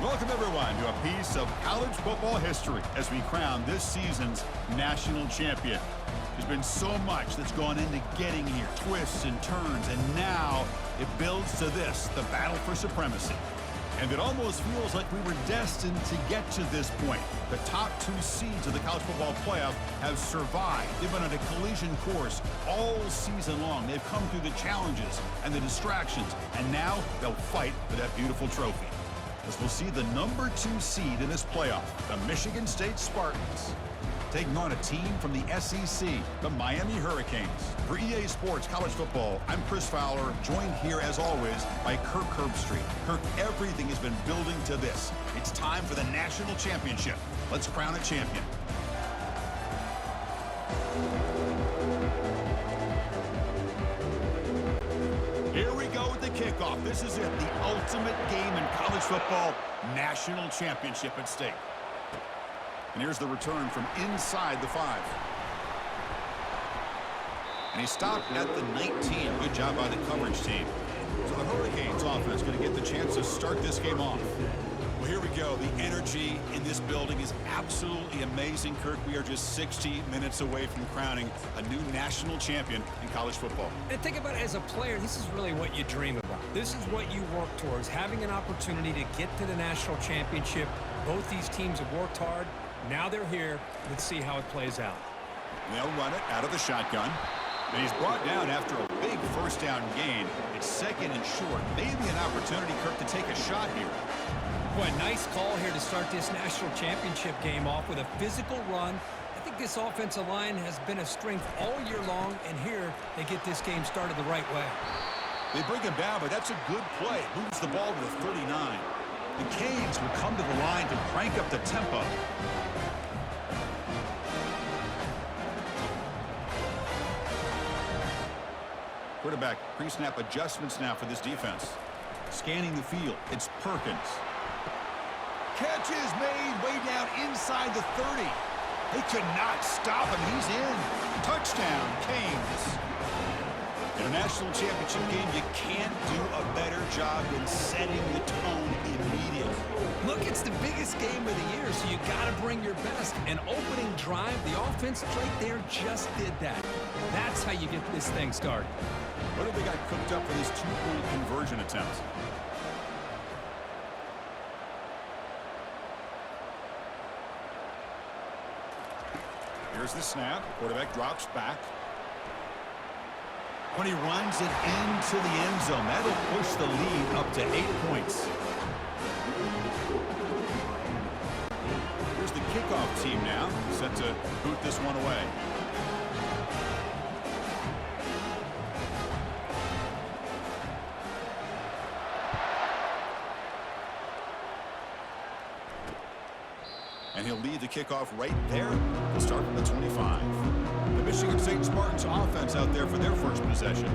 Welcome, everyone, to a piece of college football history as we crown this season's national champion. There's been so much that's gone into getting here, twists and turns, and now it builds to this, the battle for supremacy. And it almost feels like we were destined to get to this point. The top two seeds of the college football playoff have survived. They've been on a collision course all season long. They've come through the challenges and the distractions, and now they'll fight for that beautiful trophy. As we'll see the number 2 seed in this playoff, the Michigan State Spartans, taking on a team from the SEC, the Miami Hurricanes. For EA Sports College Football, I'm Chris Fowler, joined here as always by Kirk Herbstreit. Kirk, everything has been building to this. It's time for the national championship. Let's crown a champion. Here we go with the kickoff. This is it, the ultimate game in college football, national championship at stake. And here's the return from inside the 5. And he stopped at the 19. Good job by the coverage team. So the Hurricanes offense going to get the chance to start this game off. Well, here we go. The energy in this building is absolutely amazing, Kirk. We are just 60 minutes away from crowning a new national champion in college football. And think about it, as a player, this is really what you dream about. This is what you work towards, having an opportunity to get to the national championship. Both these teams have worked hard. Now they're here. Let's see how it plays out. They'll run it out of the shotgun. And he's brought down after a big first down gain. It's second and short. Maybe an opportunity, Kirk, to take a shot here. Boy, nice call here to start this national championship game off with a physical run. I think this offensive line has been a strength all year long, and here they get this game started the right way. They bring him down, but that's a good play. Moves the ball to the 39. The Canes will come to the line to crank up the tempo. Quarterback pre-snap adjustments now for this defense. Scanning the field, it's Perkins. Catch is made way down inside the 30. They could not stop him. He's in. Touchdown, Canes. In a national championship game, you can't do a better job than setting the tone immediately. Look, it's the biggest game of the year, so you got to bring your best. An opening drive, the offense right there just did that. That's how you get this thing started. What have they got cooked up for this 2-point conversion attempt? Here's the snap. Quarterback drops back. When he runs it into the end zone, that'll push the lead up to 8 points. Here's the kickoff team now, set to boot this one away. And he'll lead the kickoff right there to start from the 25. The Michigan State Spartans offense out there for their first possession.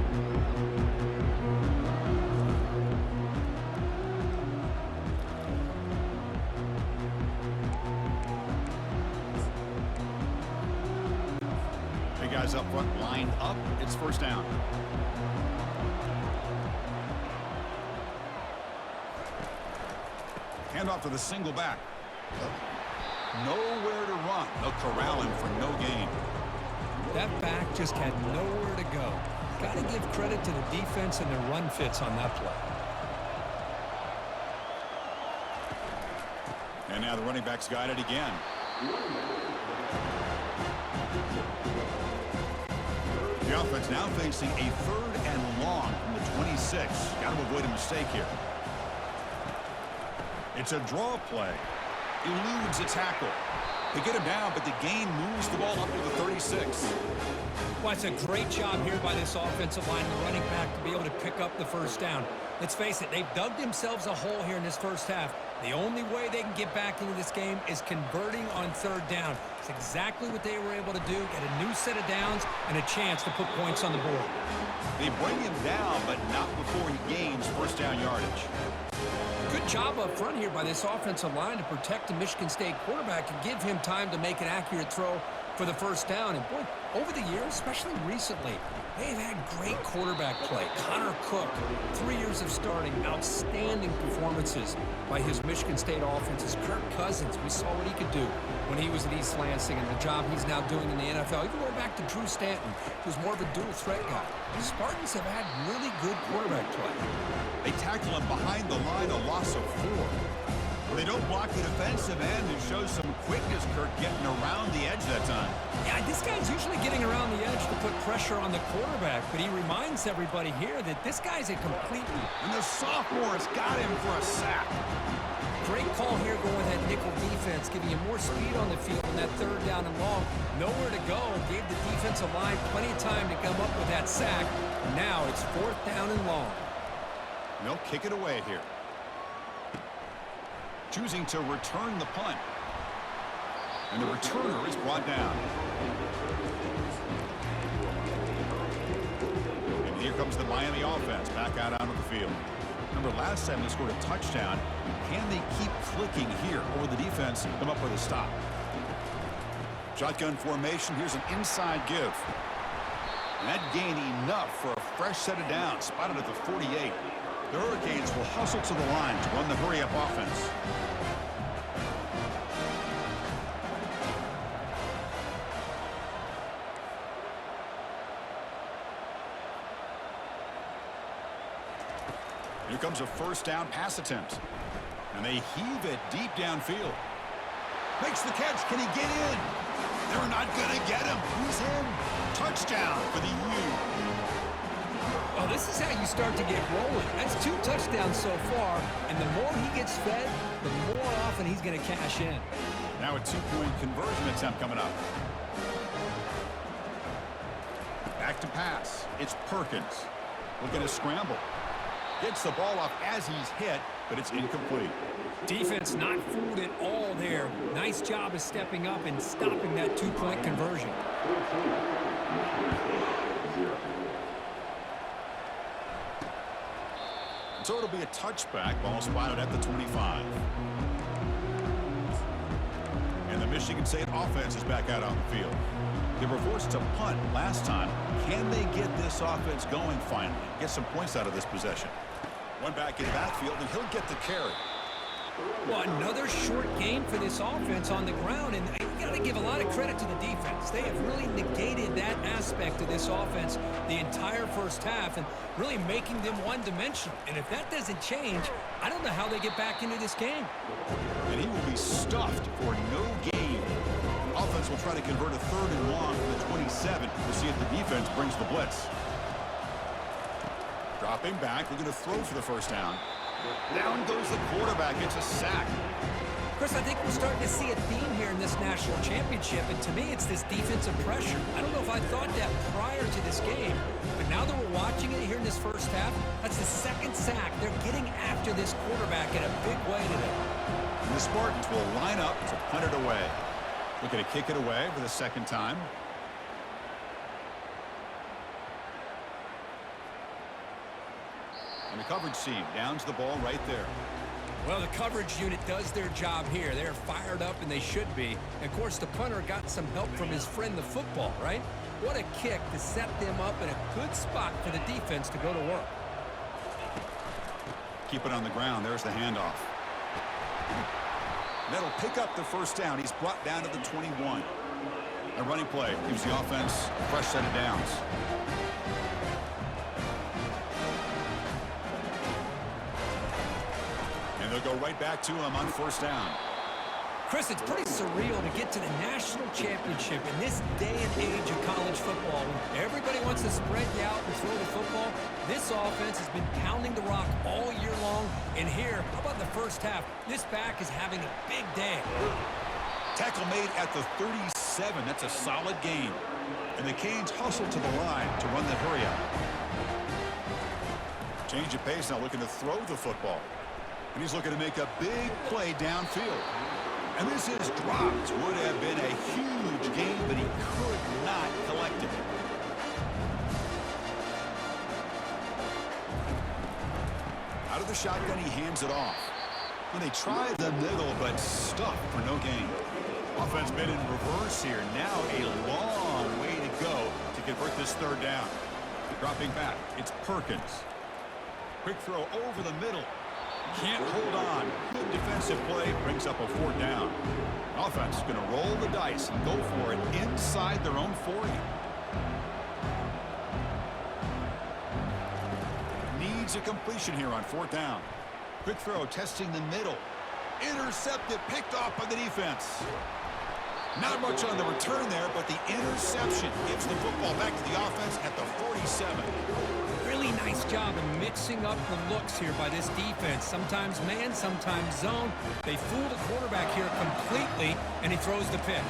Big guys up front, lined up. It's first down. Handoff to the single back. Nowhere to run. They'll corral him for no gain. That back just had nowhere to go. Got to give credit to the defense and their run fits on that play. And now the running back's got it again. The offense now facing a 3rd and long from the 26. Got to avoid a mistake here. It's a draw play. Eludes a tackle. They get him down, but the gain moves the ball up to the 36. Well, it's a great job here by this offensive line, the running back, to be able to pick up the first down. Let's face it, they've dug themselves a hole here in this first half. The only way they can get back into this game is converting on 3rd down. It's exactly what they were able to do, get a new set of downs and a chance to put points on the board. They bring him down, but not before he gains first down yardage. Good job up front here by this offensive line to protect the Michigan State quarterback and give him time to make an accurate throw. for the first down. And, boy, over the years, especially recently, they've had great quarterback play. Connor Cook, 3 years of starting, outstanding performances by his Michigan State offenses. Kirk Cousins, we saw what he could do when he was at East Lansing and the job he's now doing in the NFL. Even going back to Drew Stanton, who's more of a dual threat guy. The Spartans have had really good quarterback play. They tackle him behind the line, a loss of 4. They don't block the defensive end and show some quickness, Kirk, getting around the edge that time. Yeah, this guy's usually getting around the edge to put pressure on the quarterback, but he reminds everybody here that this guy's a complete... And the sophomore has got him for a sack. Great call here going with that nickel defense, giving you more speed on the field on that third down and long. Nowhere to go. Gave the defensive line plenty of time to come up with that sack. Now it's 4th down and long. They'll kick it away here. Choosing to return the punt. And the returner is brought down. And here comes the Miami offense back out onto the field. Remember, last time they scored a touchdown. Can they keep clicking here, or will the defense come up with a stop? Shotgun formation. Here's an inside give. And that gained enough for a fresh set of downs, spotted at the 48. The Hurricanes will hustle to the line to run the hurry-up offense. Here comes a first down pass attempt. And they heave it deep downfield. Makes the catch. Can he get in? They're not going to get him. He's in. Touchdown for the U. Well, this is how you start to get rolling. That's 2 touchdowns so far, and the more he gets fed, the more often he's going to cash in. Now a 2-point conversion attempt coming up. Back to pass. It's Perkins. Looking to scramble. Gets the ball off as he's hit, but it's incomplete. Defense not fooled at all there. Nice job of stepping up and stopping that 2-point conversion. So it'll be a touchback. Ball spotted at the 25. And the Michigan State offense is back out on the field. They were forced to punt last time. Can they get this offense going finally? Get some points out of this possession. One back in the backfield, and he'll get the carry. Well, another short game for this offense on the ground, and you got to give a lot of credit to the defense. They have really negated that aspect of this offense the entire first half and really making them one-dimensional. And if that doesn't change, I don't know how they get back into this game. And he will be stuffed for no gain. Offense will try to convert a 3rd and long from the 27 to see if the defense brings the blitz. Dropping back, looking to throw for the first down. Down goes the quarterback. It's a sack. Chris, I think we're starting to see a theme here in this national championship, and to me, it's this defensive pressure. I don't know if I thought that prior to this game, but now that we're watching it here in this first half, that's the 2nd sack. They're getting after this quarterback in a big way today. And the Spartans will line up to punt it away. Looking to kick it away for the 2nd time. And the coverage team downs the ball right there. Well, the coverage unit does their job here. They're fired up, and they should be. And of course, the punter got some help from his friend, the football, right? What a kick to set them up in a good spot for the defense to go to work. Keep it on the ground. There's the handoff. That'll pick up the first down. He's brought down to the 21. A running play gives the offense a fresh set of downs. And they'll go right back to him on first down. Chris, it's pretty surreal to get to the national championship in this day and age of college football. When everybody wants to spread you out and throw the football, this offense has been pounding the rock all year long. And here, how about the first half? This back is having a big day. Tackle made at the 37. That's a solid gain. And the Canes hustle to the line to run the hurry-up. Change of pace now, looking to throw the football. And he's looking to make a big play downfield. And this is dropped. Would have been a huge gain, but he could not collect it. Out of the shotgun, he hands it off. And they try the middle, but stuck for no gain. Offense been in reverse here. Now a long way to go to convert this third down. Dropping back, it's Perkins. Quick throw over the middle. Can't hold on. Good defensive play brings up a fourth down. Offense is going to roll the dice and go for it inside their own 40. Needs a completion here on fourth down. Quick throw testing the middle. Intercepted, picked off by the defense. Not much on the return there, but the interception gives the football back to the offense at the 47. Really nice job in mixing up the looks here by this defense. Sometimes man, sometimes zone. They fool the quarterback here completely, and he throws the pick.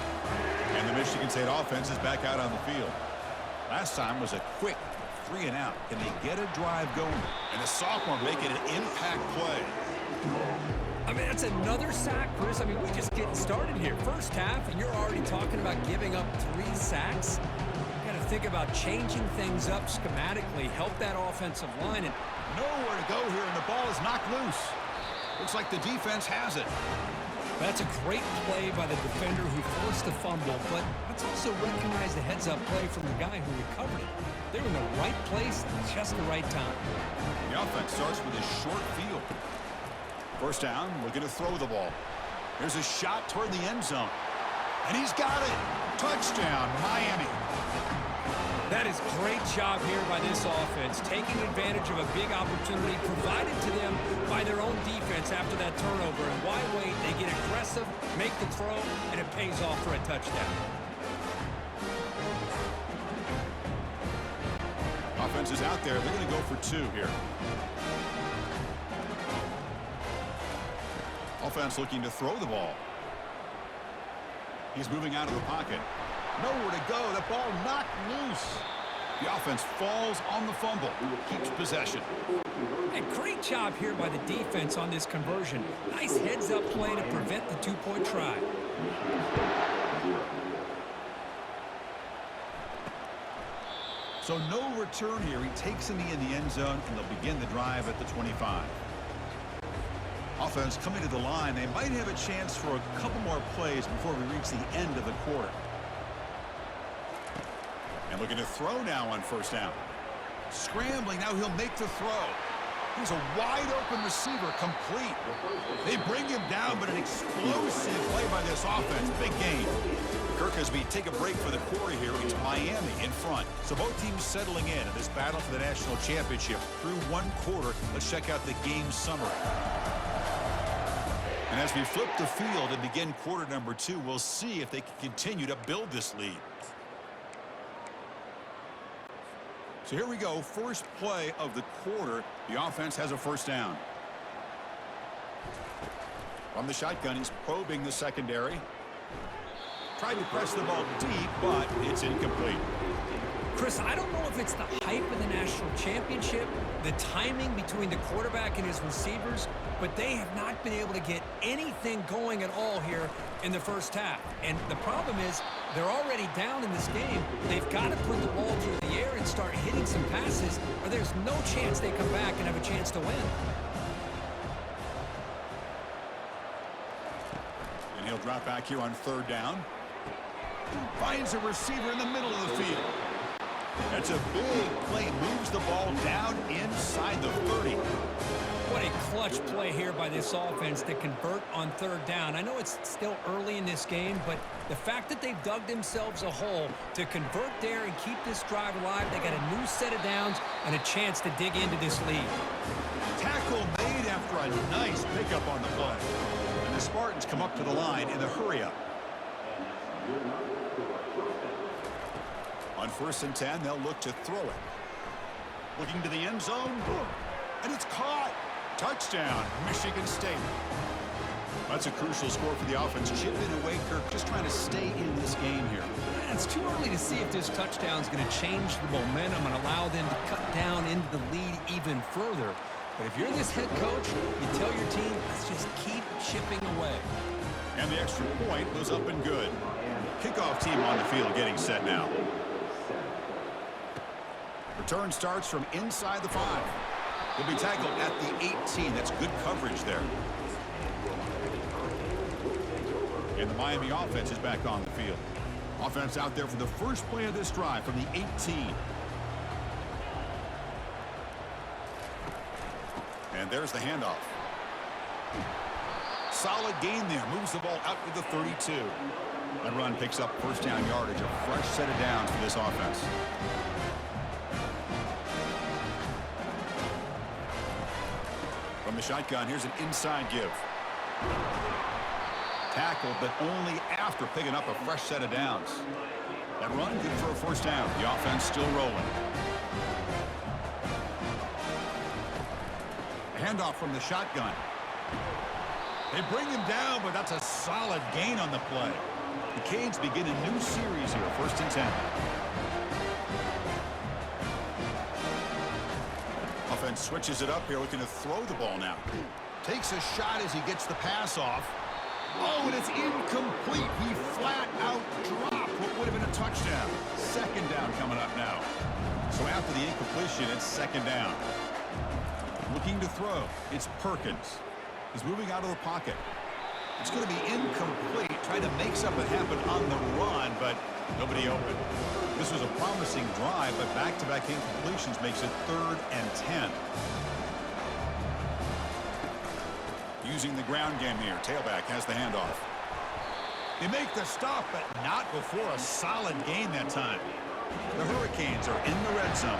And the Michigan State offense is back out on the field. Last time was a quick 3 and out. Can they get a drive going? And the sophomore making an impact play. I mean, that's another sack, Chris. I mean, we're just getting started here. First half, and you're already talking about giving up 3 sacks. You got to think about changing things up schematically, help that offensive line. And nowhere to go here, and the ball is knocked loose. Looks like the defense has it. That's a great play by the defender who forced the fumble, but let's also recognize the heads-up play from the guy who recovered it. They were in the right place at just the right time. The offense starts with a short field. First down, looking to throw the ball. There's a shot toward the end zone. And he's got it. Touchdown, Miami. That is great job here by this offense, taking advantage of a big opportunity provided to them by their own defense after that turnover. And why wait? They get aggressive, make the throw, and it pays off for a touchdown. Offense is out there. They're going to go for 2 here. Offense looking to throw the ball. He's moving out of the pocket. Nowhere to go. The ball knocked loose. The offense falls on the fumble. Keeps possession. A great job here by the defense on this conversion. Nice heads-up play to prevent the 2-point try. So no return here. He takes in the end zone, and they'll begin the drive at the 25. Offense coming to the line. They might have a chance for a couple more plays before we reach the end of the quarter. And looking to throw now on first down. Scrambling. Now he'll make the throw. Here's a wide-open receiver, complete. They bring him down, but an explosive play by this offense. Big gain. Kirk, as we take a break for the quarter here, it's Miami in front. So both teams settling in this battle for the national championship. Through 1 quarter, let's check out the game summary. And as we flip the field and begin quarter number 2, we'll see if they can continue to build this lead. So here we go. First play of the quarter. The offense has a first down. From the shotgun, he's probing the secondary. Tried to press the ball deep, but it's incomplete. Chris, I don't know if it's the hype of the national championship, the timing between the quarterback and his receivers, but they have not been able to get anything going at all here in the first half. And the problem is they're already down in this game. They've got to put the ball through the air and start hitting some passes, or there's no chance they come back and have a chance to win. And he'll drop back here on third down. Finds a receiver in the middle of the field. That's a big play. Moves the ball down inside the 30. What a clutch play here by this offense to convert on third down. I know it's still early in this game, but the fact that they've dug themselves a hole to convert there and keep this drive alive, they got a new set of downs and a chance to dig into this lead. Tackle made after a nice pickup on the play. And the Spartans come up to the line in the hurry-up. On 1st and 10, they'll look to throw it. Looking to the end zone. And it's caught. Touchdown, Michigan State. That's a crucial score for the offense. Chipping away, Kirk, just trying to stay in this game here. It's too early to see if this touchdown is going to change the momentum and allow them to cut down into the lead even further. But if you're this head coach, you tell your team, let's just keep chipping away. And the extra point was up and good. Kickoff team on the field getting set now. Return starts from inside the 5. He'll be tackled at the 18. That's good coverage there. And the Miami offense is back on the field. Offense out there for the first play of this drive from the 18. And there's the handoff. Solid gain there. Moves the ball out to the 32. That run picks up first down yardage. A fresh set of downs for this offense. From the shotgun, here's an inside give. Tackled, but only after picking up a fresh set of downs. That run good for a first down. The offense still rolling. A handoff from the shotgun. They bring him down, but that's a solid gain on the play. The Canes begin a new series here, 1st and 10. Offense switches it up here, looking to throw the ball now. Takes a shot as he gets the pass off. Oh, and it's incomplete. He flat out dropped what would have been a touchdown. 2nd down coming up now. So after the incompletion, it's 2nd down. Looking to throw. It's Perkins. He's moving out of the pocket. It's going to be incomplete. Trying to make something happen on the run, but nobody open. This was a promising drive, but back-to-back incompletions makes it 3rd and 10. Using the ground game here. Tailback has the handoff. They make the stop, but not before a solid gain that time. The Hurricanes are in the red zone.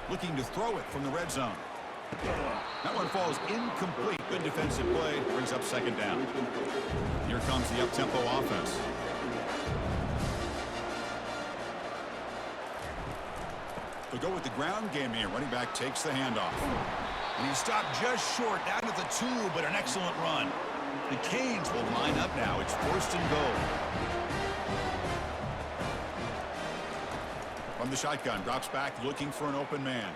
Looking to throw it from the red zone. That one falls incomplete. Good defensive play. Brings up 2nd down. Here comes the up-tempo offense. They'll go with the ground game here. Running back takes the handoff. And he stopped just short down at the 2, but an excellent run. The Canes will line up now. It's 1st and goal. From the shotgun, drops back looking for an open man.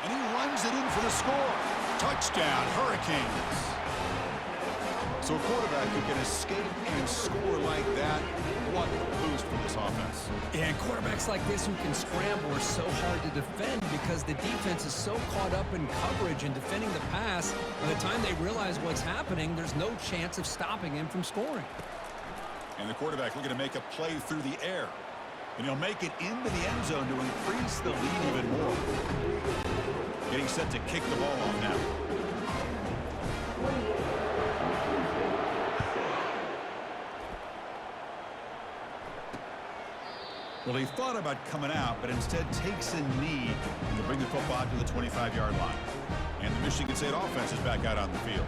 And he runs it in for the score. Touchdown, Hurricanes. So a quarterback who can escape and score like that, what a boost for this offense. Yeah, and quarterbacks like this who can scramble are so hard to defend because the defense is so caught up in coverage and defending the pass. By the time they realize what's happening, there's no chance of stopping him from scoring. And the quarterback looking to make a play through the air. And he'll make it into the end zone to increase the lead even more. Getting set to kick the ball off now. Well, he thought about coming out, but instead takes a knee to bring the football to the 25-yard line. And the Michigan State offense is back out on the field.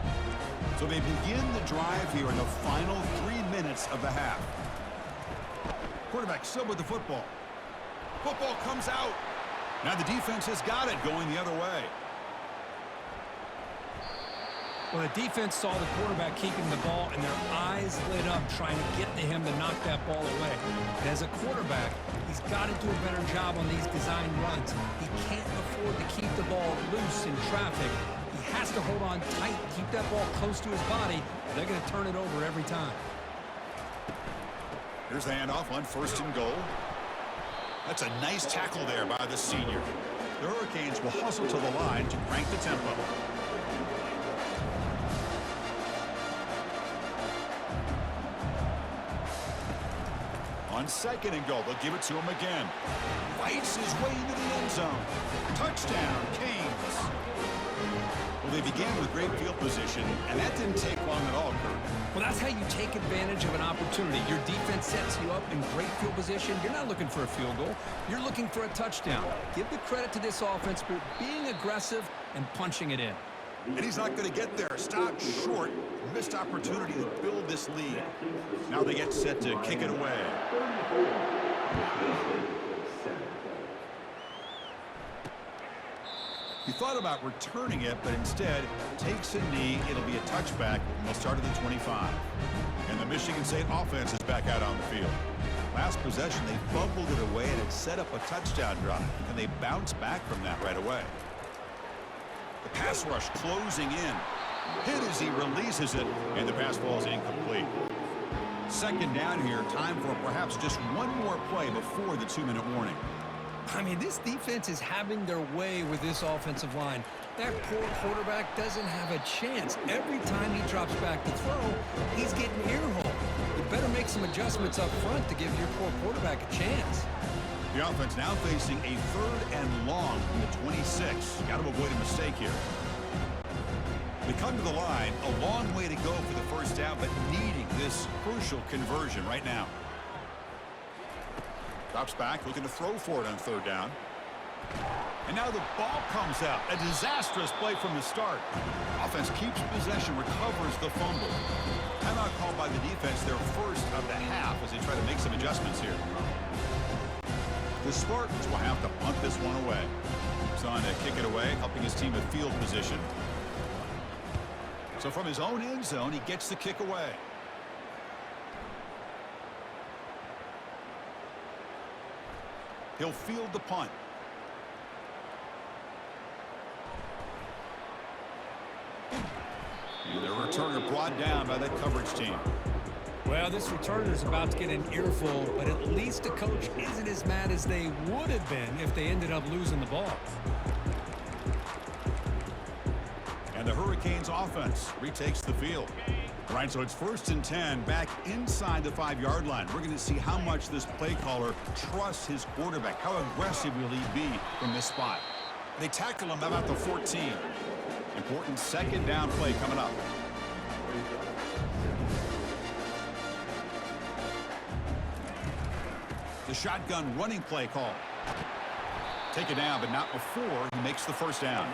So they begin the drive here in the final 3 minutes of the half. Quarterback still with the football. Football comes out. Now the defense has got it going the other way. Well, the defense saw the quarterback keeping the ball, and their eyes lit up trying to get to him to knock that ball away. And as a quarterback, he's got to do a better job on these design runs. He can't afford to keep the ball loose in traffic. He has to hold on tight, keep that ball close to his body, or they're going to turn it over every time. Here's the handoff on 1st and goal. That's a nice tackle there by the senior. The Hurricanes will hustle to the line to crank the tempo. On 2nd and goal, they'll give it to him again. Fights his way into the end zone. Touchdown, Canes. Well, they began with great field position, and that didn't take long at all, Kirk. Well, that's how you take advantage of an opportunity. Your defense sets you up in great field position. You're not looking for a field goal. You're looking for a touchdown. Give the credit to this offense for being aggressive and punching it in. And he's not going to get there. Stopped short. Missed opportunity to build this lead. Now they get set to kick it away. He thought about returning it, but instead takes a knee. It'll be a touchback, and they'll start at the 25. And the Michigan State offense is back out on the field. Last possession, they fumbled it away, and it set up a touchdown drive. And they bounce back from that right away. The pass rush closing in. Hit as he releases it, and the pass ball is incomplete. 2nd down here, time for perhaps just one more play before the 2-minute warning. I mean, this defense is having their way with this offensive line. That poor quarterback doesn't have a chance. Every time he drops back to throw, he's getting ear-holed. You better make some adjustments up front to give your poor quarterback a chance. The offense now facing a 3rd and long from the 26. Got to avoid a mistake here. They come to the line, a long way to go for the first down, but needing this crucial conversion right now. Drops back, looking to throw for it on 3rd down. And now the ball comes out. A disastrous play from the start. Offense keeps possession, recovers the fumble. Timeout called by the defense, their first of the half, as they try to make some adjustments here. The Spartans will have to punt this one away. He's on to kick it away, helping his team with field position. So from his own end zone, he gets the kick away. He'll field the punt. And the returner brought down by that coverage team. Well, this returner is about to get an earful, but at least the coach isn't as mad as they would have been if they ended up losing the ball. And the Hurricanes offense retakes the field. All right, so it's 1st and 10 back inside the 5-yard line. We're going to see how much this play caller trusts his quarterback. How aggressive will he be from this spot? They tackle him about the 14. Important 2nd down play coming up. The shotgun running play call. Take it down, but not before he makes the 1st down.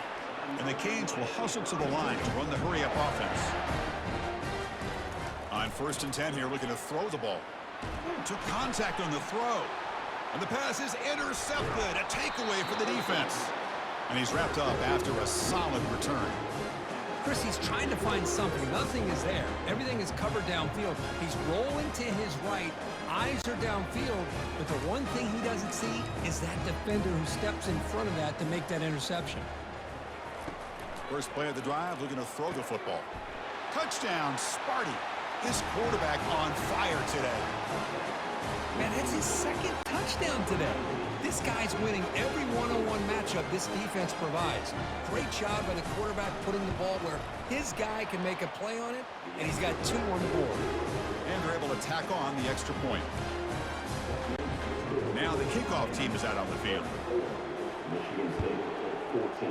And the Canes will hustle to the line to run the hurry-up offense. On 1st and 10 here, looking to throw the ball. Took contact on the throw. And the pass is intercepted. A takeaway for the defense. And he's wrapped up after a solid return. Chris, he's trying to find something. Nothing is there. Everything is covered downfield. He's rolling to his right. Eyes are downfield. But the one thing he doesn't see is that defender who steps in front of that to make that interception. First play of the drive, looking to throw the football. Touchdown, Sparty. His quarterback on fire today. Man, that's his 2nd touchdown today. This guy's winning every one-on-one matchup this defense provides. Great job by the quarterback putting the ball where his guy can make a play on it, and he's got 2 on the board. And they're able to tack on the extra point. Now the kickoff team is out on the field. Michigan State, 14.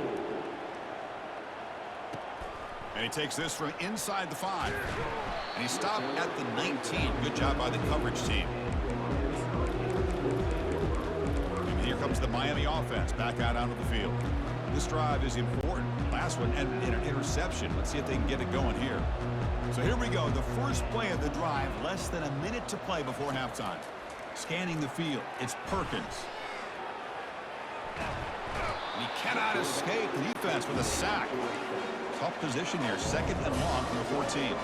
And he takes this from inside the 5. And he stopped at the 19. Good job by the coverage team. And here comes the Miami offense back out onto the field. This drive is important. Last one ended in an interception. Let's see if they can get it going here. So here we go. The first play of the drive. Less than a minute to play before halftime. Scanning the field. It's Perkins. And he cannot escape the defense with a sack. Tough position here. 2nd and long from the 14.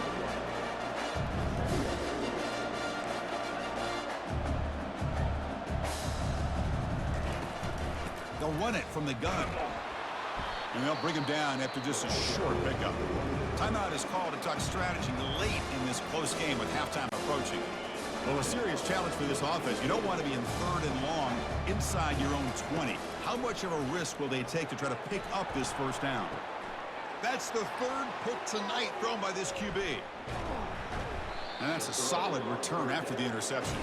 They'll run it from the gun. And they'll bring him down after just a short pickup. Timeout is called to talk strategy late in this close game with halftime approaching. Well, a serious challenge for this offense. You don't want to be in 3rd and long inside your own 20. How much of a risk will they take to try to pick up this 1st down? That's the 3rd pick tonight thrown by this QB. And that's a solid return after the interception.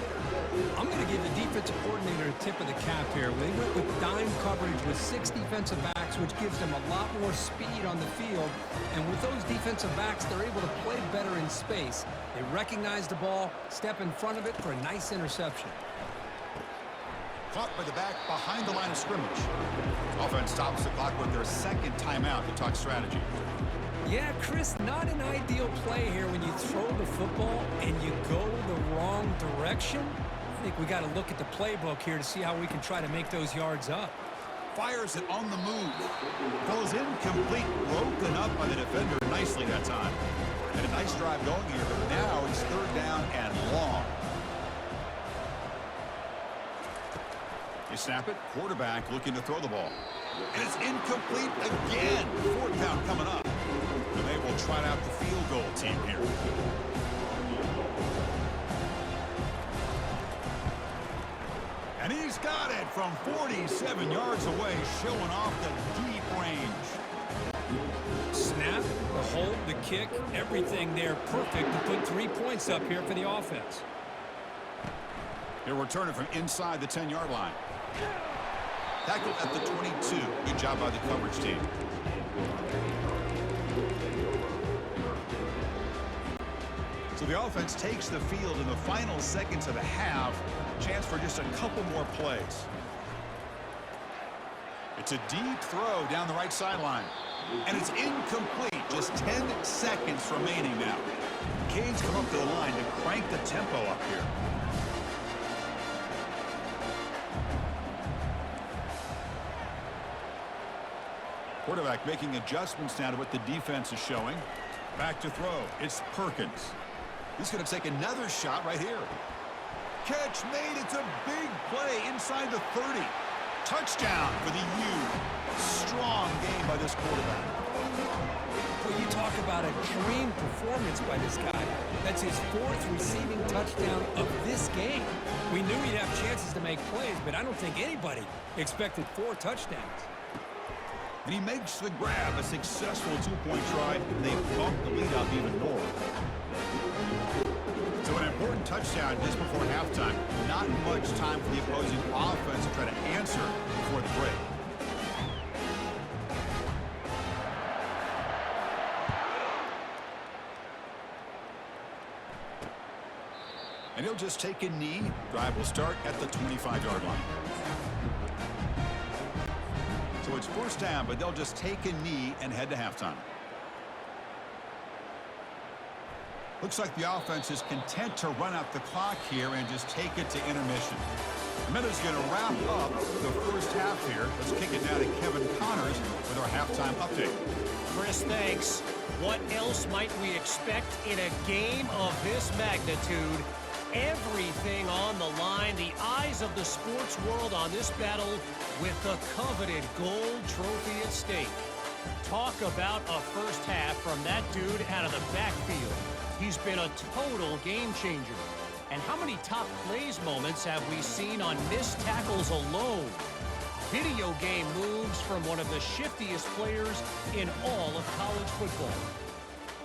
I'm going to give the defensive coordinator a tip of the cap here. They went with dime coverage with 6 defensive backs, which gives them a lot more speed on the field. And with those defensive backs, they're able to play better in space. They recognize the ball, step in front of it for a nice interception. Caught by the back behind the line of scrimmage. Offense stops the clock with their 2nd timeout to talk strategy. Yeah, Chris, not an ideal play here when you throw the football and you go the wrong direction. I think we got to look at the playbook here to see how we can try to make those yards up. Fires it on the move. Goes incomplete, broken up by the defender nicely that time. And a nice drive going here, but now it's 3rd down and long. They snap it, quarterback looking to throw the ball. And it's incomplete again. 4th down coming up. And they will trot out the field goal team here. And he's He's got it from 47 yards away, showing off the deep range. Snap, the hold, the kick, everything there perfect to put 3 points up here for the offense. He'll return it from inside the 10-yard line. Tackled at the 22. Good job by the coverage team. So the offense takes the field in the final seconds of the half. Chance for just a couple more plays. It's a deep throw down the right sideline. And it's incomplete. Just 10 seconds remaining now. Canes come up to the line to crank the tempo up here. Quarterback making adjustments now to what the defense is showing. Back to throw. It's Perkins. He's going to take another shot right here. Catch made. It's a big play inside the 30. Touchdown for the U. Strong game by this quarterback. Well, you talk about a dream performance by this guy. That's his 4th receiving touchdown of this game. We knew he'd have chances to make plays, but I don't think anybody expected 4 touchdowns. And he makes the grab, a successful 2-point try. They bump the lead up even more. So an important touchdown just before halftime. Not much time for the opposing offense to try to answer before the break. And he'll just take a knee. Drive will start at the 25-yard line. So it's first down, but they'll just take a knee and head to halftime. Looks like the offense is content to run out the clock here and just take it to intermission. The minute's going to wrap up the first half here. Let's kick it now to Kevin Connors with our halftime update. Chris, thanks. What else might we expect in a game of this magnitude? Everything on the line, the eyes of the sports world on this battle with the coveted gold trophy at stake. Talk about a first half from that dude out of the backfield. He's been a total game changer. And how many top plays moments have we seen on missed tackles alone? Video game moves from one of the shiftiest players in all of college football.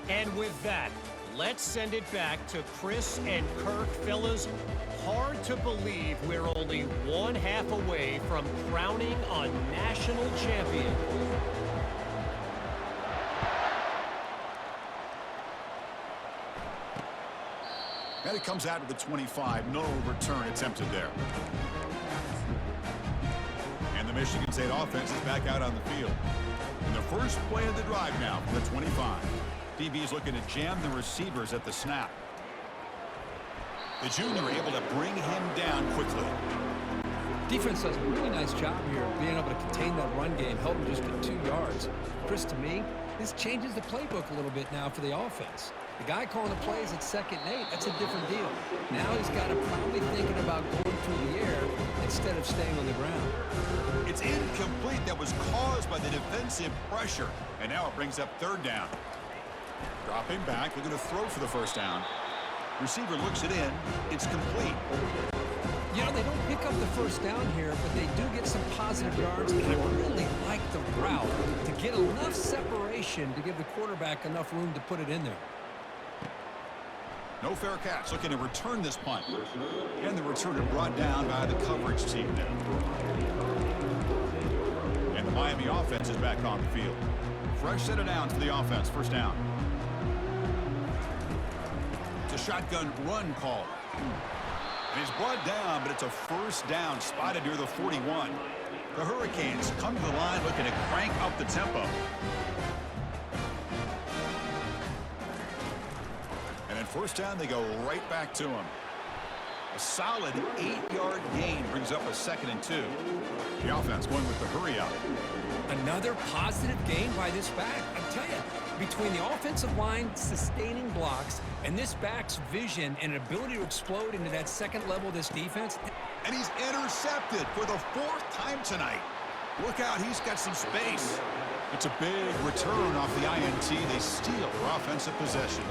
And with that, let's send it back to Chris and Kirk. Fellas, hard to believe we're only 1 half away from crowning a national champion. And it comes out of the 25. No return attempted there. And the Michigan State offense is back out on the field. And the first play of the drive now from the 25. DB is looking to jam the receivers at the snap. The junior able to bring him down quickly. Defense does a really nice job here being able to contain that run game, held him just at 2 yards. Chris, to me, this changes the playbook a little bit now for the offense. The guy calling the plays at 2nd and 8, that's a different deal. Now he's got to probably thinking about going through the air instead of staying on the ground. It's incomplete. That was caused by the defensive pressure. And now it brings up 3rd down. Dropping back, they're going to throw for the first down. Receiver looks it in. It's complete. You know, they don't pick up the first down here, but they do get some positive yards, and I really like the route to get enough separation to give the quarterback enough room to put it in there. No fair catch. Looking to return this punt. And the returner brought down by the coverage team there. And the Miami offense is back on the field. Fresh set of downs for the offense. First down. It's a shotgun run call. And he's brought down, but it's a first down spotted near the 41. The Hurricanes come to the line looking to crank up the tempo. And then first down, they go right back to him. A solid 8-yard gain brings up a 2nd and 2. The offense going with the hurry up. Another positive gain by this back. I tell you, between the offensive line sustaining blocks and this back's vision and ability to explode into that 2nd level of this defense. And he's intercepted for the 4th time tonight. Look out, he's got some space. It's a big return off the INT. They steal their offensive possession.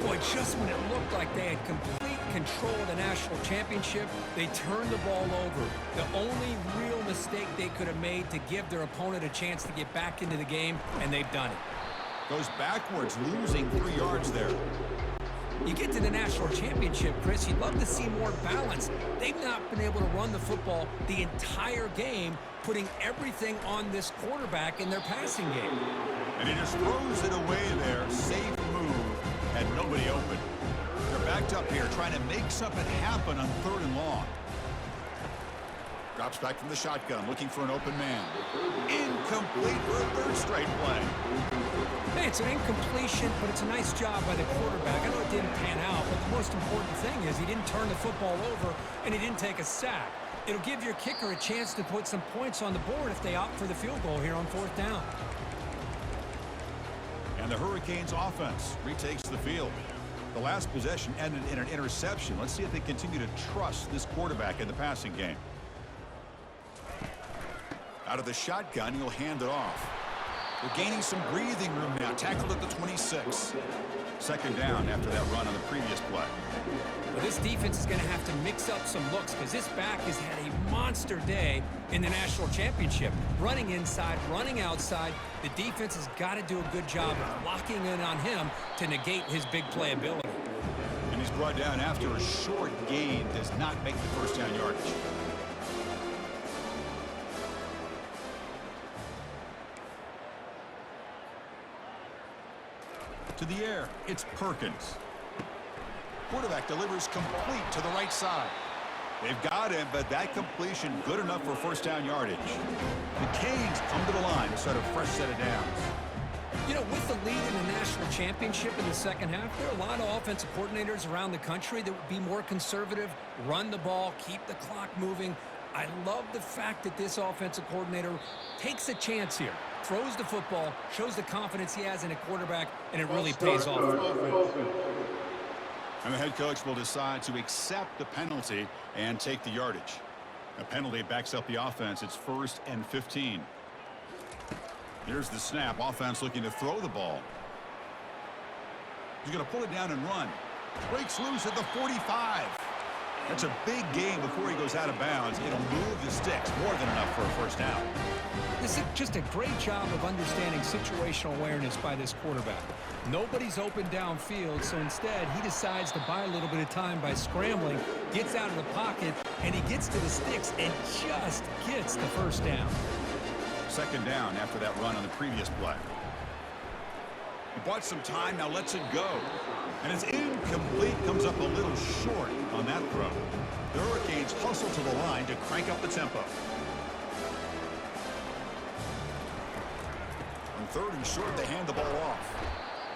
Boy, just when it looked like they had complete control of the national championship, they turned the ball over. The only real mistake they could have made to give their opponent a chance to get back into the game, and they've done it. Goes backwards, losing 3 yards there. You get to the national championship, Chris, you'd love to see more balance. They've not been able to run the football the entire game, putting everything on this quarterback in their passing game. And he just throws it away there. Safe move. Had nobody open. They're backed up here trying to make something happen on 3rd and long. Drops back from the shotgun, looking for an open man. Incomplete for a 3rd straight play. Hey, it's an incompletion, but it's a nice job by the quarterback. I know it didn't pan out, but the most important thing is he didn't turn the football over and he didn't take a sack. It'll give your kicker a chance to put some points on the board if they opt for the field goal here on 4th down. And the Hurricanes offense retakes the field. The last possession ended in an interception. Let's see if they continue to trust this quarterback in the passing game. Out of the shotgun, he'll hand it off. They're gaining some breathing room now. Tackled at the 26. 2nd down after that run on the previous play. Well, this defense is going to have to mix up some looks because this back has had a monster day in the national championship. Running inside, running outside. The defense has got to do a good job of locking in on him to negate his big play ability. And he's brought down after a short gain. Does not make the 1st down yardage. To the air, it's Perkins. Quarterback delivers complete to the right side. They've got him, but that completion good enough for 1st down yardage. The Canes come to the line to start a fresh set of downs. You know, with the lead in the national championship in the 2nd half, there are a lot of offensive coordinators around the country that would be more conservative, run the ball, keep the clock moving. I love the fact that this offensive coordinator takes a chance here, throws the football, shows the confidence he has in a quarterback, and it really pays off. And the head coach will decide to accept the penalty and take the yardage. A penalty backs up the offense. It's 1st and 15. Here's the snap. Offense looking to throw the ball. He's going to pull it down and run. Breaks loose at the 45. That's a big gain before he goes out of bounds. It'll move the sticks, more than enough for a 1st down. This is just a great job of understanding situational awareness by this quarterback. Nobody's open downfield, so instead he decides to buy a little bit of time by scrambling, gets out of the pocket, and he gets to the sticks and just gets the 1st down. 2nd down after that run on the previous play. He bought some time, now lets it go. And it's incomplete, comes up a little short on that throw. The Hurricanes hustle to the line to crank up the tempo. On 3rd and short, they hand the ball off.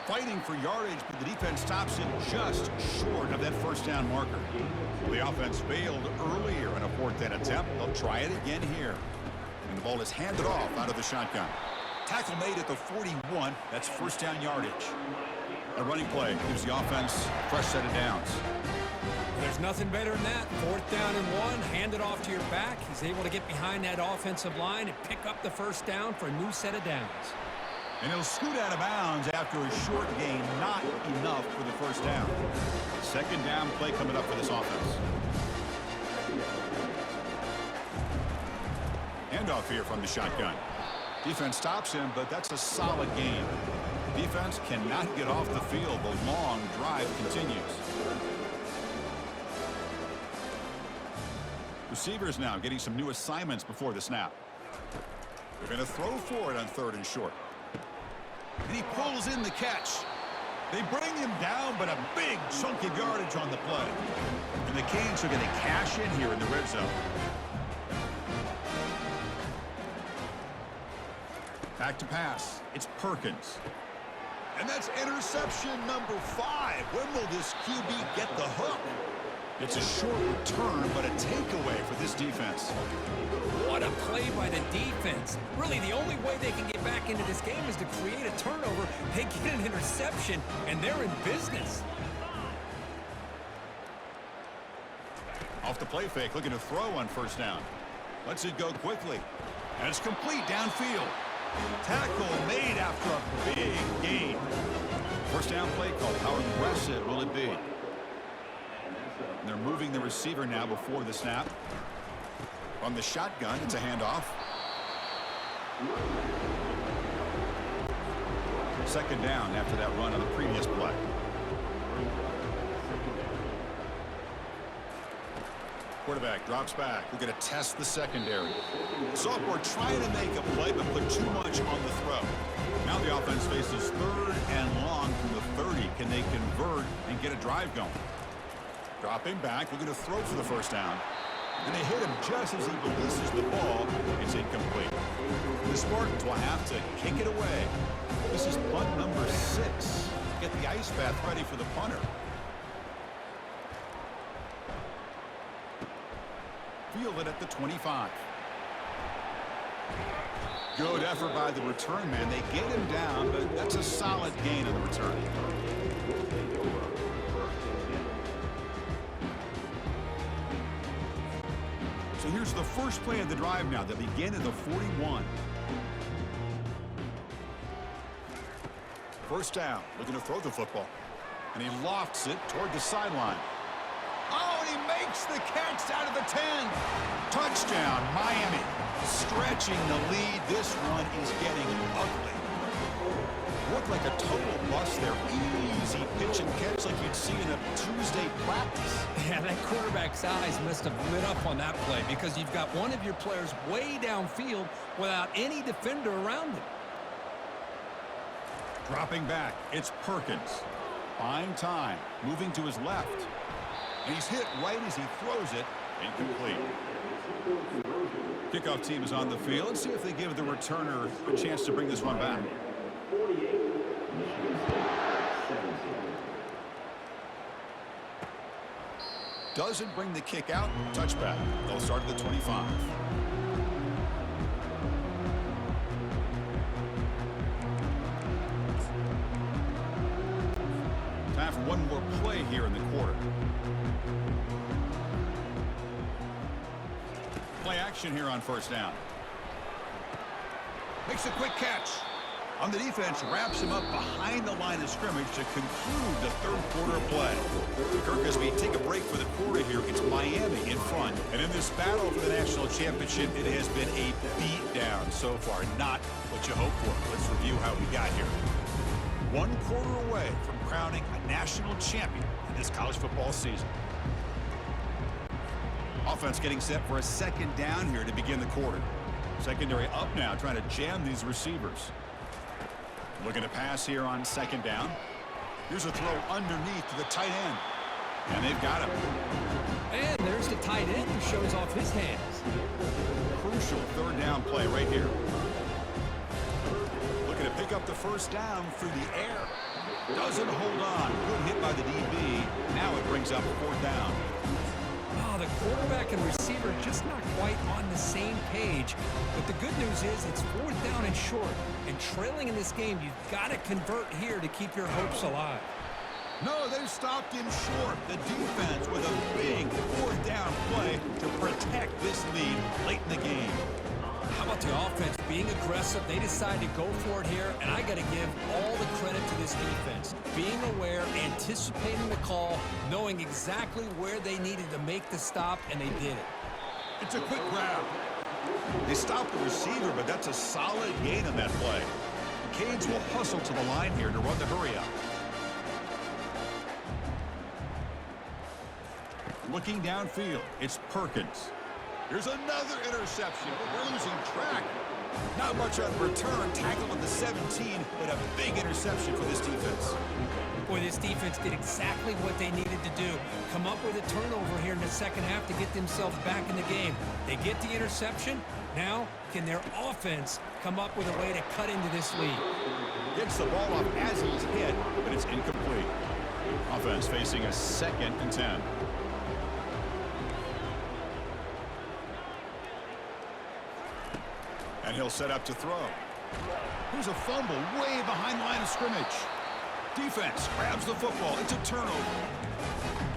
Fighting for yardage, but the defense stops him just short of that 1st down marker. The offense failed earlier in a 4th down attempt. They'll try it again here. And the ball is handed off out of the shotgun. Tackle made at the 41. That's 1st down yardage. A running play gives the offense a fresh set of downs. There's nothing better than that. 4th down and 1. Hand it off to your back. He's able to get behind that offensive line and pick up the 1st down for a new set of downs. And he'll scoot out of bounds after a short gain. Not enough for the 1st down. 2nd down play coming up for this offense. Handoff here from the shotgun. Defense stops him, but that's a solid gain. Defense cannot get off the field. The long drive continues. Receivers now getting some new assignments before the snap. They're going to throw for it on 3rd and short. And he pulls in the catch. They bring him down, but a big chunk of yardage on the play. And the Canes are going to cash in here in the red zone. Back to pass. It's Perkins. And that's interception number 5. When will this QB get the hook? It's a short return, but a takeaway for this defense. What a play by the defense. Really, the only way they can get back into this game is to create a turnover. They get an interception, and they're in business. Off the play fake, looking to throw on 1st down. Lets it go quickly. And it's complete downfield. Tackle made after a big gain. 1st down play call. How aggressive will it be? And they're moving the receiver now before the snap. From the shotgun, it's a handoff. Second down after that run on the previous play. Quarterback drops back. We're going to test the secondary. Sophomore trying to make a play, but put too much on the throw. Now the offense faces third and long from the 30. Can they convert and get a drive going? Dropping back. We're going to throw for the first down. And they hit him just as he releases the ball. It's incomplete. The Spartans will have to kick it away. This is punt number 6. Get the ice bath ready for the punter. Field it at the 25. Good effort by the return man. They get him down, but that's a solid gain on the return. So here's the first play of the drive now. They begin at the 41. First down, looking to throw the football. And he lofts it toward the sideline. Oh, and he makes the catch out of the 10. Touchdown, Miami. Stretching the lead. This one is getting ugly. Looked like a total bust there. Easy pitch and catch like you'd see in a Tuesday practice. Yeah, that quarterback's eyes must have lit up on that play because you've got one of your players way downfield without any defender around him. Dropping back, it's Perkins. Buying time, moving to his left. And he's hit right as he throws it. Incomplete. Kickoff team is on the field. Let's see if they give the returner a chance to bring this one back. 48, Michigan State, 17. Doesn't bring the kick out. Touchback. They'll start at the 25. Time for one more play here in the quarter. Play action here on first down. Makes a quick catch. On the defense, wraps him up behind the line of scrimmage to conclude the third quarter play. Kirk, as we take a break for the quarter here, it's Miami in front. And in this battle for the national championship, it has been a beatdown so far. Not what you hoped for. Let's review how we got here. 1 quarter away from crowning a national champion in this college football season. Offense getting set for a second down here to begin the quarter. Secondary up now, trying to jam these receivers. Looking to pass here on second down. Here's a throw underneath to the tight end. And they've got him. And there's the tight end who shows off his hands. Crucial third down play right here. Looking to pick up the first down through the air. Doesn't hold on. Good hit by the DB. Now it brings up fourth down. Oh, the quarterback and receiver just not quite on the same page. But the good news is it's fourth down and short. And trailing in this game, you've got to convert here to keep your hopes alive. No, they've stopped him short. The defense with a big fourth down play to protect this lead late in the game. How about the offense being aggressive? They decided to go for it here, and I got to give all the credit to this defense. Being aware, anticipating the call, knowing exactly where they needed to make the stop, and they did it. It's a quick grab. They stopped the receiver, but that's a solid gain on that play. The Canes will hustle to the line here to run the hurry up. Looking downfield, it's Perkins. Here's another interception, but we're losing track. Not much on return, tackle at the 17, but a big interception for this defense. Boy, this defense did exactly what they needed to do. Come up with a turnover here in the second half to get themselves back in the game. They get the interception. Now, can their offense come up with a way to cut into this lead? Gets the ball up as he's hit, but it's incomplete. Offense facing a 2nd and 10. And he'll set up to throw. Here's a fumble way behind the line of scrimmage. Defense grabs the football. It's a turnover.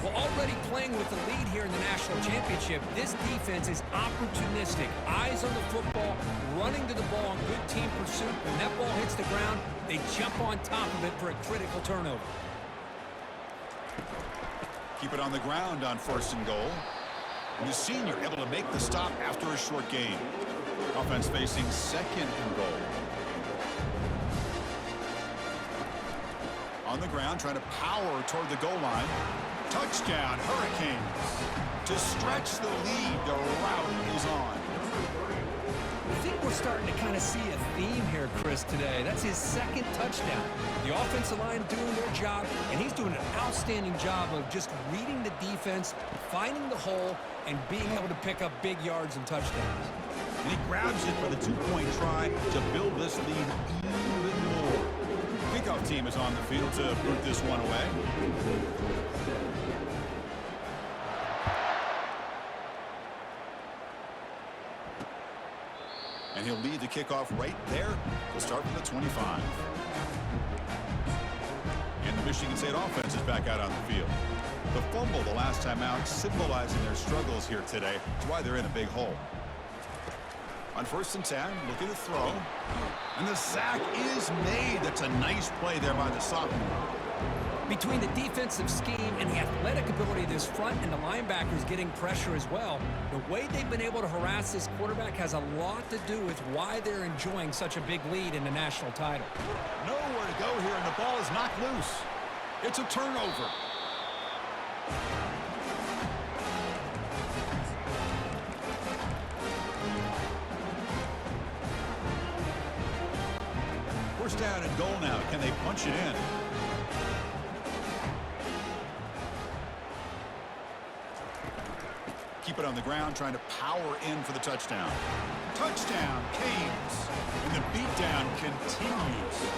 Well, already playing with the lead here in the national championship, this defense is opportunistic. Eyes on the football, running to the ball in good team pursuit. When that ball hits the ground, they jump on top of it for a critical turnover. Keep it on the ground on 1st and goal. And the senior able to make the stop after a short gain. Offense facing 2nd and goal. On the ground, trying to power toward the goal line. Touchdown, Hurricanes. To stretch the lead, the route is on. I think we're starting to kind of see a theme here, Chris, today. That's his 2nd touchdown. The offensive line doing their job, and he's doing an outstanding job of just reading the defense, finding the hole, and being able to pick up big yards and touchdowns. And he grabs it for the 2-point try to build this lead even more. Kickoff team is on the field to boot this one away. And he'll lead the kickoff right there. He'll start from the 25. And the Michigan State offense is back out on the field. The fumble the last time out, symbolizing their struggles here today. That's why they're in a big hole. On 1st and 10, looking to throw. And the sack is made. That's a nice play there by the sophomore. Between the defensive scheme and the athletic ability of this front and the linebackers getting pressure as well, the way they've been able to harass this quarterback has a lot to do with why they're enjoying such a big lead in the national title. Nowhere to go here, and the ball is knocked loose. It's a turnover. First down and goal now. Can they punch it in? Keep it on the ground, trying to power in for the touchdown. Touchdown, Canes. And the beatdown continues.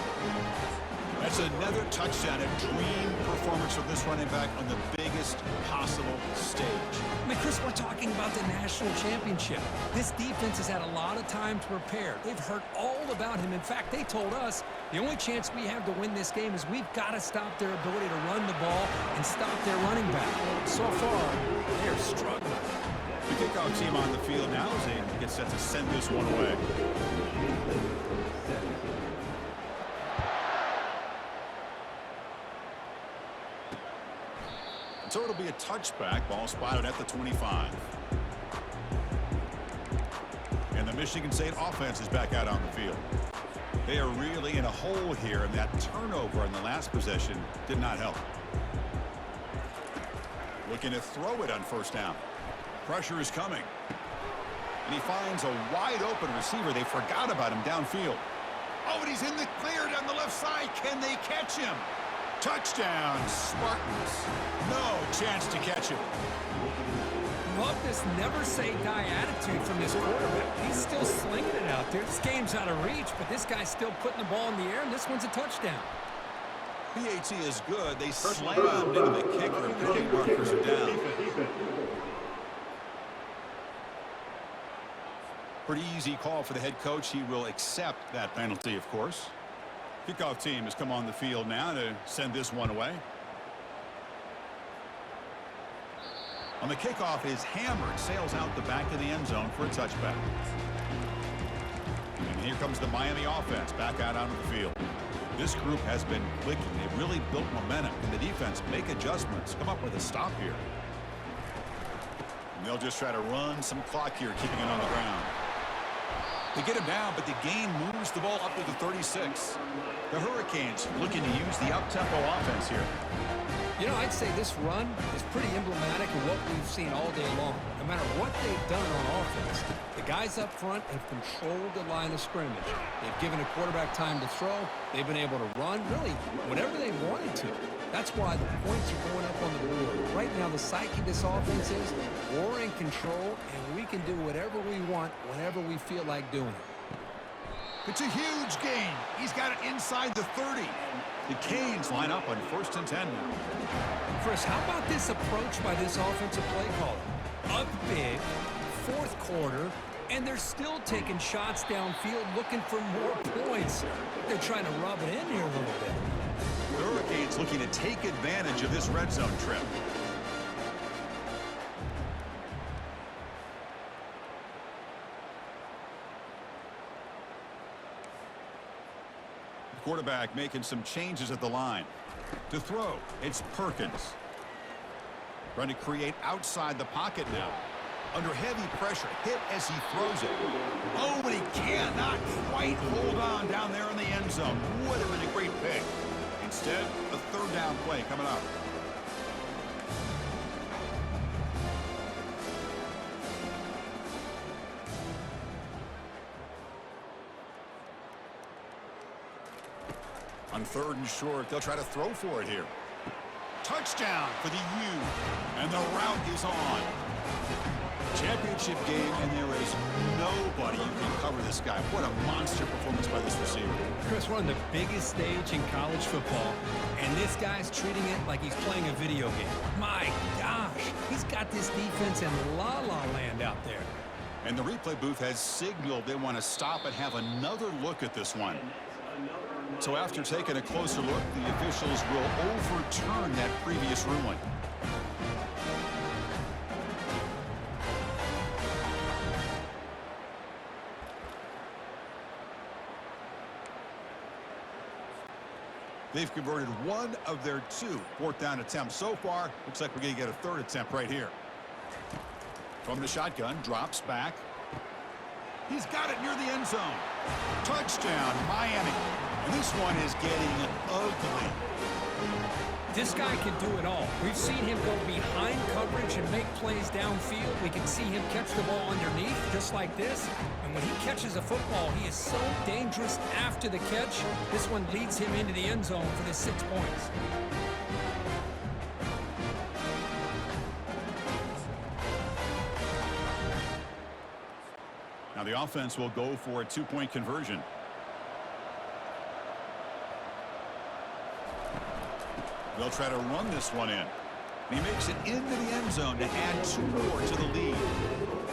That's another touchdown, a dream performance from this running back on the biggest possible stage. I mean, Chris, we're talking about the national championship. This defense has had a lot of time to prepare. They've heard all about him. In fact, they told us the only chance we have to win this game is we've got to stop their ability to run the ball and stop their running back. So far, they're struggling. The kickoff team on the field now as they get set to send this one away. So it'll be a touchback. Ball spotted at the 25. And the Michigan State offense is back out on the field. They are really in a hole here, and that turnover in the last possession did not help. Looking to throw it on 1st down. Pressure is coming. And he finds a wide open receiver. They forgot about him downfield. Oh, and he's in the clear down the left side. Can they catch him? Touchdown, Spartans. No chance to catch him. Love this never-say-die attitude from this quarterback. He's still slinging it out there. This game's out of reach, but this guy's still putting the ball in the air, and this one's a touchdown. PAT is good. They slammed into the kicker, and the kick markers are down. Pretty easy call for the head coach. He will accept that penalty, of course. Kickoff team has come on the field now to send this one away. On the kickoff is hammered, sails out the back of the end zone for a touchback. And here comes the Miami offense back out onto the field. This group has been clicking. They've really built momentum. And the defense make adjustments, come up with a stop here. And they'll just try to run some clock here, keeping it on the ground. They get him down, but the gain moves the ball up to the 36. The Hurricanes looking to use the up-tempo offense here. You know, I'd say this run is pretty emblematic of what we've seen all day long. No matter what they've done on offense, the guys up front have controlled the line of scrimmage. They've given a quarterback time to throw. They've been able to run, really, whatever they wanted to. That's why the points are going up on the board. Right now, the psyche of this offense is we're in control, and we can do whatever we want whenever we feel like doing it. It's a huge gain. He's got it inside the 30. The Canes line up on 1st and 10 now. Chris, how about this approach by this offensive play caller? Up big, 4th quarter, and they're still taking shots downfield looking for more points. They're trying to rub it in here a little bit. The Hurricanes looking to take advantage of this red zone trip. Quarterback making some changes at the line. To throw, it's Perkins. Trying to create outside the pocket now. Under heavy pressure, hit as he throws it. Oh, but he cannot quite hold on down there in the end zone. Would have been a great pick. Instead, a third down play coming up. On 3rd and short, they'll try to throw for it here. Touchdown for the U. And the route is on. Championship game, and there is nobody who can cover this guy. What a monster performance by this receiver. Chris, we're on the biggest stage in college football, and this guy's treating it like he's playing a video game. My gosh, he's got this defense in la-la land out there. And the replay booth has signaled they want to stop and have another look at this one. So after taking a closer look, the officials will overturn that previous ruling. They've converted one of their 2 4th down attempts so far. Looks like we're going to get a 3rd attempt right here. From the shotgun, drops back. He's got it near the end zone. Touchdown, Miami. And this one is getting ugly. This guy can do it all. We've seen him go behind coverage and make plays downfield. We can see him catch the ball underneath, just like this. And when he catches a football, he is so dangerous after the catch. This one leads him into the end zone for the 6 points. Now the offense will go for a 2-point conversion. They'll try to run this one in. And he makes it into the end zone to add 2 more to the lead.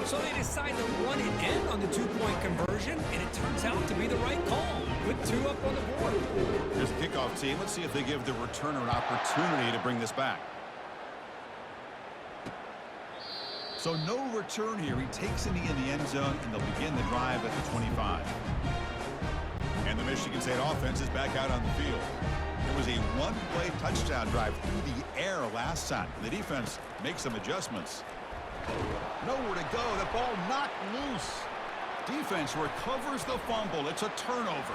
So they decide to run it in on the 2-point conversion, and it turns out to be the right call. Put 2 up on the board. Here's the kickoff team. Let's see if they give the returner an opportunity to bring this back. So no return here. He takes it in the end zone, and they'll begin the drive at the 25. And the Michigan State offense is back out on the field. It was a 1-play touchdown drive through the air last time. The defense makes some adjustments. Nowhere to go. The ball knocked loose. Defense recovers the fumble. It's a turnover.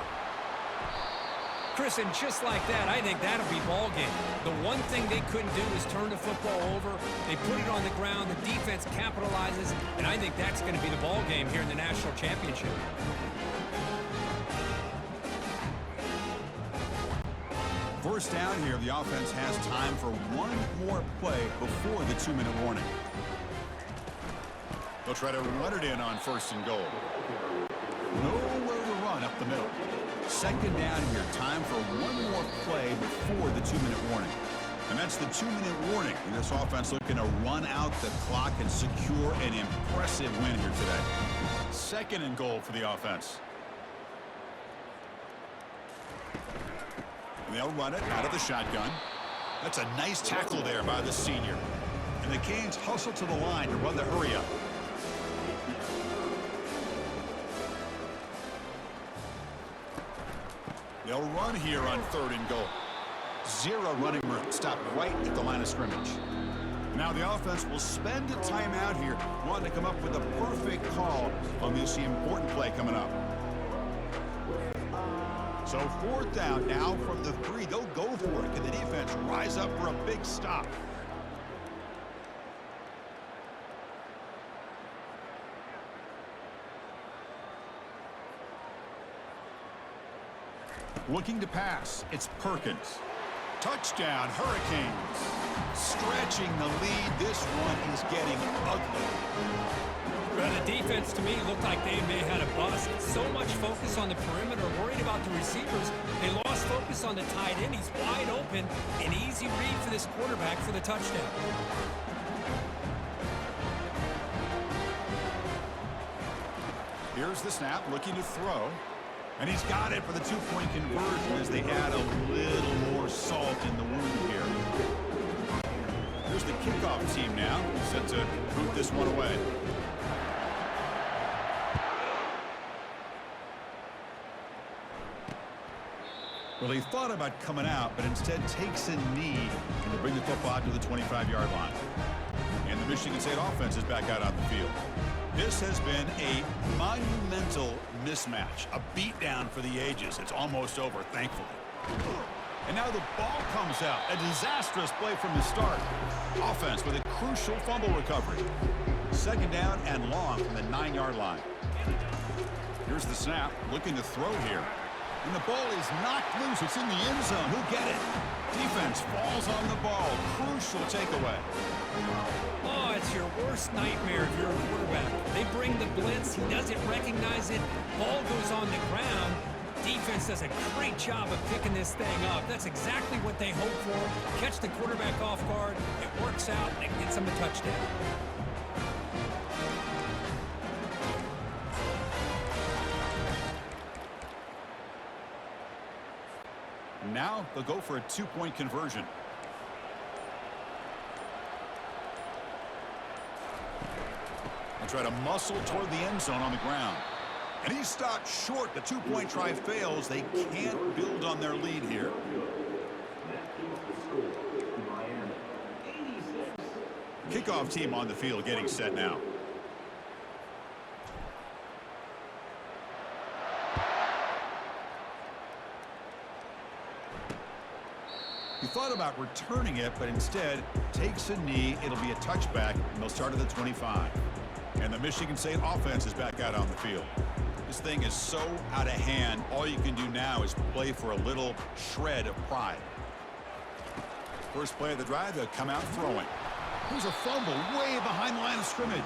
Chris, and just like that, I think that'll be ball game. The one thing they couldn't do is turn the football over. They put it on the ground. The defense capitalizes, and I think that's going to be the ball game here in the national championship. First down here, the offense has time for one more play before the 2-minute warning. They'll try to run it in on 1st and goal. Nowhere to run up the middle. Second down here, time for one more play before the 2-minute warning. And that's the 2-minute warning. And this offense looking to run out the clock and secure an impressive win here today. 2nd and goal for the offense. And they'll run it out of the shotgun. That's a nice tackle there by the senior. And the Canes hustle to the line to run the hurry up. They'll run here on 3rd and goal. 0 running room. Stop right at the line of scrimmage. Now the offense will spend a timeout here, wanting to come up with a perfect call on this important play coming up. So 4th down now from the 3. They'll go for it. Can the defense rise up for a big stop? Looking to pass. It's Perkins. Touchdown, Hurricanes. Stretching the lead. This one is getting ugly. Well, the defense, to me, looked like they may have had a bust. So much focus on the perimeter, worried about the receivers. They lost focus on the tight end. He's wide open. An easy read for this quarterback for the touchdown. Here's the snap, looking to throw. And he's got it for the 2-point conversion as they add a little more salt in the wound here. Here's the kickoff team now, set to boot this one away. Well, he thought about coming out, but instead takes a knee and to bring the football out to the 25-yard line. Michigan State offense is back out on the field. This has been a monumental mismatch, a beatdown for the ages. It's almost over, thankfully. And now the ball comes out. A disastrous play from the start. Offense with a crucial fumble recovery. Second down and long from the 9-yard line. Here's the snap, looking to throw here. And the ball is knocked loose. It's in the end zone. Who'll get it? Defense falls on the ball. Crucial takeaway. Oh, it's your worst nightmare if you're a quarterback. They bring the blitz. He doesn't recognize it. Ball goes on the ground. Defense does a great job of picking this thing up. That's exactly what they hope for. Catch the quarterback off guard. It works out, and it gets them a touchdown. Now they'll go for a 2-point conversion. They'll try to muscle toward the end zone on the ground. And he's stopped short. The 2-point try fails. They can't build on their lead here. Kickoff team on the field getting set now. He thought about returning it, but instead takes a knee. It'll be a touchback, and they'll start at the 25. And the Michigan State offense is back out on the field. This thing is so out of hand, all you can do now is play for a little shred of pride. First play of the drive, they'll come out throwing. Here's a fumble way behind the line of scrimmage.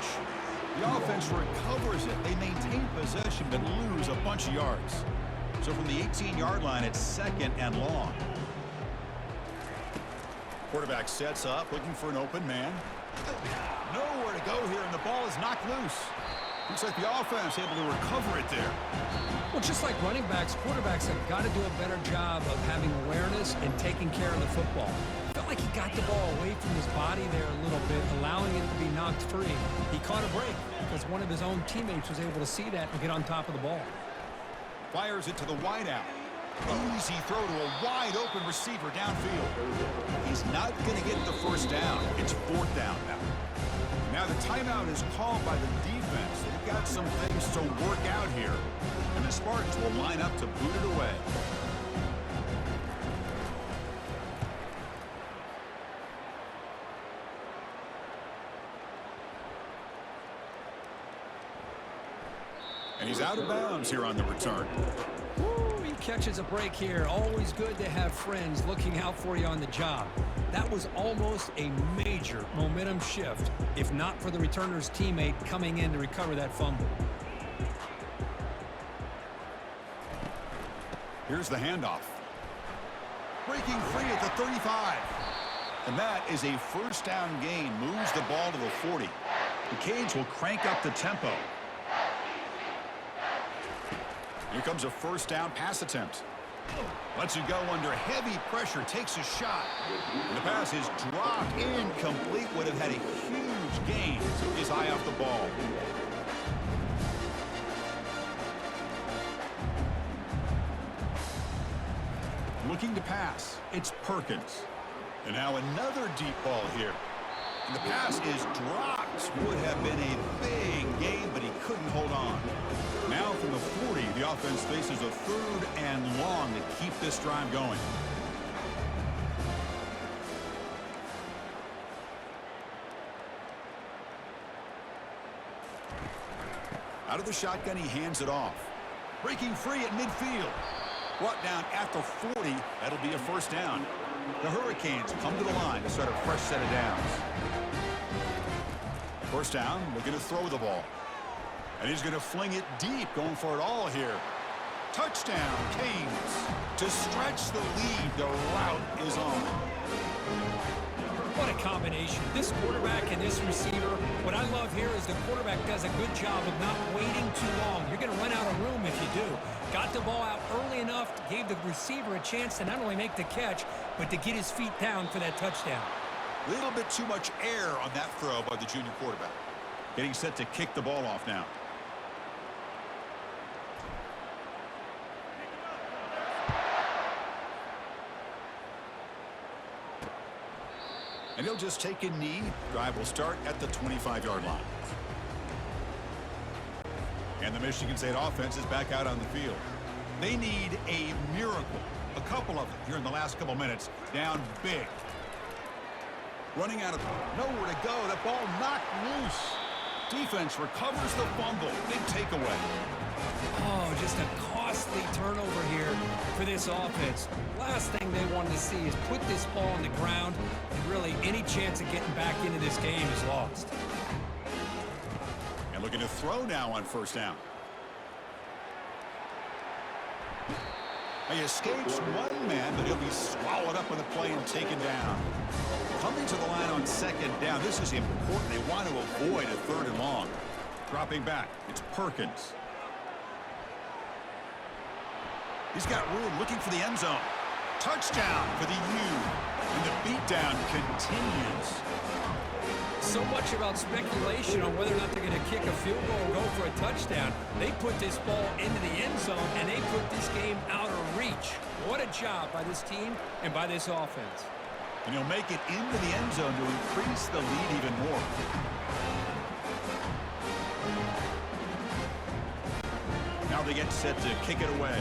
The offense recovers it. They maintain possession, but lose a bunch of yards. So from the 18-yard line, it's second and long. Quarterback sets up, looking for an open man. Nowhere to go here, and the ball is knocked loose. Looks like the offense able to recover it there. Well, just like running backs, quarterbacks have got to do a better job of having awareness and taking care of the football. Felt like he got the ball away from his body there a little bit, allowing it to be knocked free. He caught a break because one of his own teammates was able to see that and get on top of the ball. Fires it to the wideout. Easy throw to a wide-open receiver downfield. He's not going to get the first down. It's fourth down now. Now the timeout is called by the defense. They've got some things to work out here. And the Spartans will line up to boot it away. And he's out of bounds here on the return. He catches a break here. Always good to have friends looking out for you on the job. That was almost a major momentum shift, if not for the returner's teammate coming in to recover that fumble. Here's the handoff. Breaking free at the 35. And that is a first down gain. Moves the ball to the 40. The Canes will crank up the tempo. Here comes a first down pass attempt. Lets it go under heavy pressure, takes a shot. And the pass is dropped incomplete. Would have had a huge gain. Took his eye off the ball. Looking to pass. It's Perkins. And now another deep ball here. And the pass is dropped. Would have been a big gain, but he couldn't hold on. Now from the 40, the offense faces a third and long to keep this drive going. Out of the shotgun, he hands it off. Breaking free at midfield. Brought down at the 40. That'll be a first down. The Hurricanes come to the line to start a fresh set of downs. First down, looking to throw the ball. And he's going to fling it deep, going for it all here. Touchdown, Canes. To stretch the lead, the route is on. What a combination. This quarterback and this receiver. What I love here is the quarterback does a good job of not waiting too long. You're going to run out of room if you do. Got the ball out early enough, gave the receiver a chance to not only make the catch, but to get his feet down for that touchdown. A little bit too much air on that throw by the junior quarterback. Getting set to kick the ball off now. And he'll just take a knee. Drive will start at the 25-yard line. And the Michigan State offense is back out on the field. They need a miracle. A couple of them here in the last couple minutes. Down big. Running out of nowhere to go. The ball knocked loose. Defense recovers the fumble. Big takeaway. Oh, just a costly turnover here for this offense. Last thing they wanted to see is put this ball on the ground, and really any chance of getting back into this game is lost. And looking to throw now on first down. He escapes one man, but he'll be swallowed up on the play and taken down. Coming to the line on second down. This is important. They want to avoid a third and long. Dropping back. It's Perkins. He's got room looking for the end zone. Touchdown for the U. And the beatdown continues. So much about speculation on whether or not they're going to kick a field goal or go for a touchdown. They put this ball into the end zone, and they put this game out of reach. What a job by this team and by this offense. And he'll make it into the end zone to increase the lead even more. Now they get set to kick it away.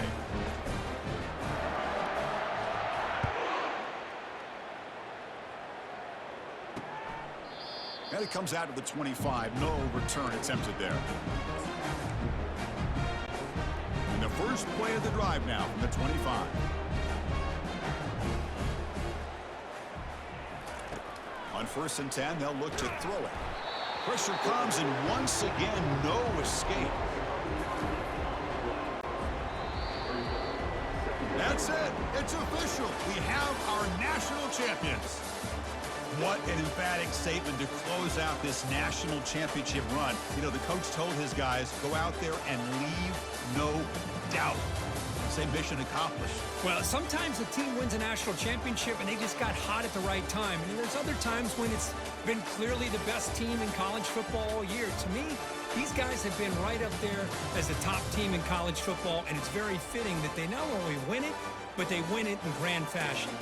And it comes out to the 25. No return attempted there. And the first play of the drive now from the 25. On 1st and 10, they'll look to throw it. Pressure comes, and once again, no escape. That's it. It's official. We have our national champions. What an emphatic statement to close out this national championship run. You know, the coach told his guys, go out there and leave no doubt. Say mission accomplished. Well, sometimes a team wins a national championship and they just got hot at the right time. And there's other times when it's been clearly the best team in college football all year. To me, these guys have been right up there as the top team in college football, and it's very fitting that they not only win it, but they win it in grand fashion.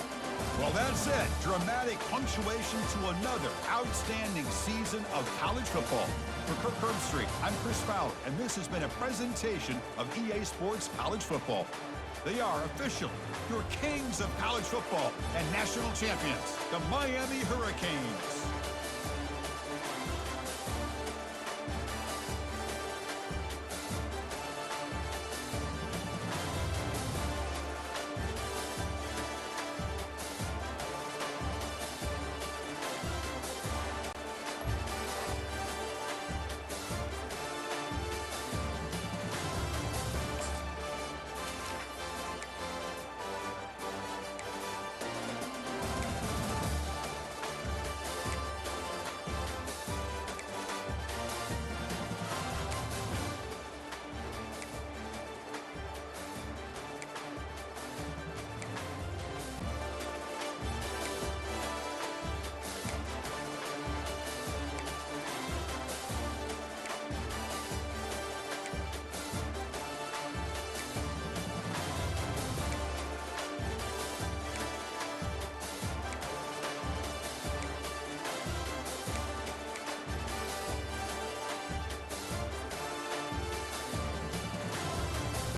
Well, that's it. Dramatic punctuation to another outstanding season of college football. For Kirk Herbstreit, I'm Chris Fowler, and this has been a presentation of EA Sports College Football. They are official, your kings of college football and national champions, the Miami Hurricanes.